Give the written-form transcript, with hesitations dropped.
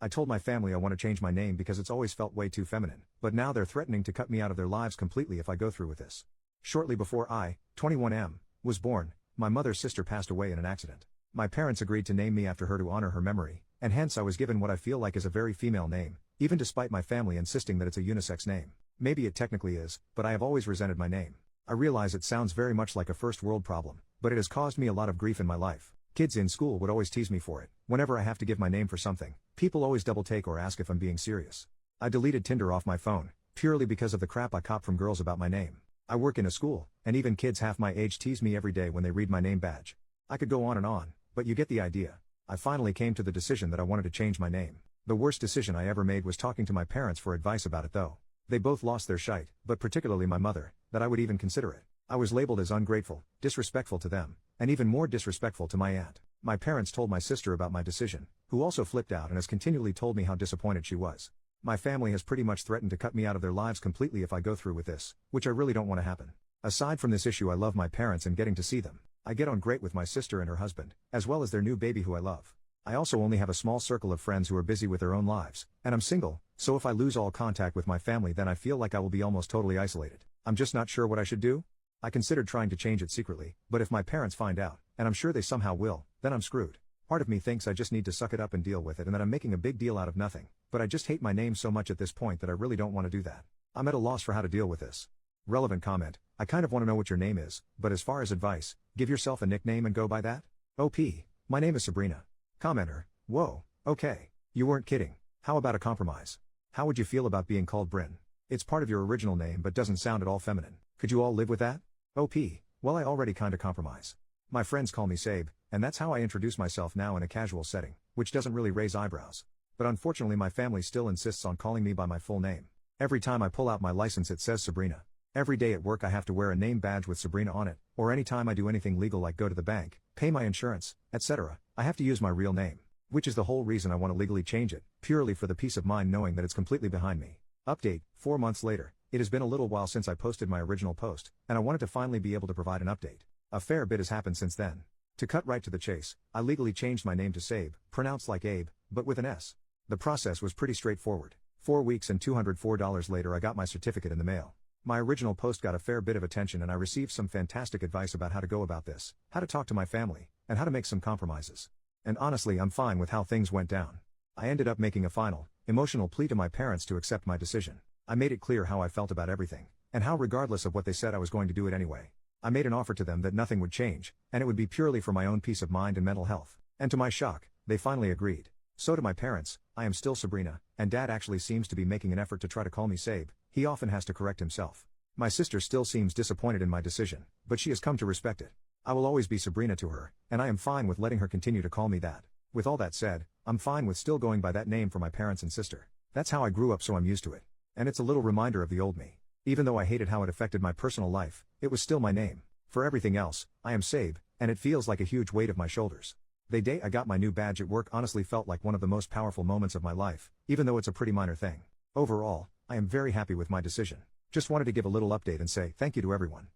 I told my family I want to change my name because it's always felt way too feminine, but now they're threatening to cut me out of their lives completely if I go through with this. Shortly before I, 21M, was born, my mother's sister passed away in an accident. My parents agreed to name me after her to honor her memory, and hence I was given what I feel like is a very female name, even despite my family insisting that it's a unisex name. Maybe it technically is, but I have always resented my name. I realize it sounds very much like a first world problem, but it has caused me a lot of grief in my life. Kids in school would always tease me for it. Whenever I have to give my name for something, people always double take or ask if I'm being serious. I deleted Tinder off my phone, purely because of the crap I cop from girls about my name. I work in a school, and even kids half my age tease me every day when they read my name badge. I could go on, but you get the idea. I finally came to the decision that I wanted to change my name. The worst decision I ever made was talking to my parents for advice about it though. They both lost their shite, but particularly my mother, that I would even consider it. I was labeled as ungrateful, disrespectful to them, and even more disrespectful to my aunt. My parents told my sister about my decision, who also flipped out and has continually told me how disappointed she was. My family has pretty much threatened to cut me out of their lives completely if I go through with this, which I really don't want to happen. Aside from this issue, I love my parents and getting to see them. I get on great with my sister and her husband, as well as their new baby who I love. I also only have a small circle of friends who are busy with their own lives, and I'm single, so if I lose all contact with my family then I feel like I will be almost totally isolated. I'm just not sure what I should do. I considered trying to change it secretly, but if my parents find out, and I'm sure they somehow will, then I'm screwed. Part of me thinks I just need to suck it up and deal with it and that I'm making a big deal out of nothing, but I just hate my name so much at this point that I really don't want to do that. I'm at a loss for how to deal with this. Relevant comment, I kind of want to know what your name is, but as far as advice, give yourself a nickname and go by that? OP, my name is Sabrina. Commenter, whoa, okay. You weren't kidding. How about a compromise? How would you feel about being called Bryn? It's part of your original name but doesn't sound at all feminine. Could you all live with that? OP, well I already kinda compromise. My friends call me Sabe, and that's how I introduce myself now in a casual setting, which doesn't really raise eyebrows. But unfortunately my family still insists on calling me by my full name. Every time I pull out my license it says Sabrina. Every day at work I have to wear a name badge with Sabrina on it, or anytime I do anything legal like go to the bank, pay my insurance, etc., I have to use my real name. Which is the whole reason I want to legally change it, purely for the peace of mind knowing that it's completely behind me. Update, 4 months later, it has been a little while since I posted my original post, and I wanted to finally be able to provide an update. A fair bit has happened since then. To cut right to the chase, I legally changed my name to Sabe, pronounced like Abe, but with an S. The process was pretty straightforward. 4 weeks and $204 later I got my certificate in the mail. My original post got a fair bit of attention and I received some fantastic advice about how to go about this, how to talk to my family, and how to make some compromises. And honestly I'm fine with how things went down. I ended up making a final, emotional plea to my parents to accept my decision. I made it clear how I felt about everything, and how regardless of what they said I was going to do it anyway. I made an offer to them that nothing would change, and it would be purely for my own peace of mind and mental health. And to my shock, they finally agreed. So to my parents, I am still Sabrina, and Dad actually seems to be making an effort to try to call me Sabe. He often has to correct himself. My sister still seems disappointed in my decision, but she has come to respect it. I will always be Sabrina to her, and I am fine with letting her continue to call me that. With all that said, I'm fine with still going by that name for my parents and sister. That's how I grew up, so I'm used to it. And it's a little reminder of the old me. Even though I hated how it affected my personal life, it was still my name. For everything else, I am Sabe, and it feels like a huge weight off my shoulders. The day I got my new badge at work honestly felt like one of the most powerful moments of my life, even though it's a pretty minor thing. Overall, I am very happy with my decision. Just wanted to give a little update and say thank you to everyone.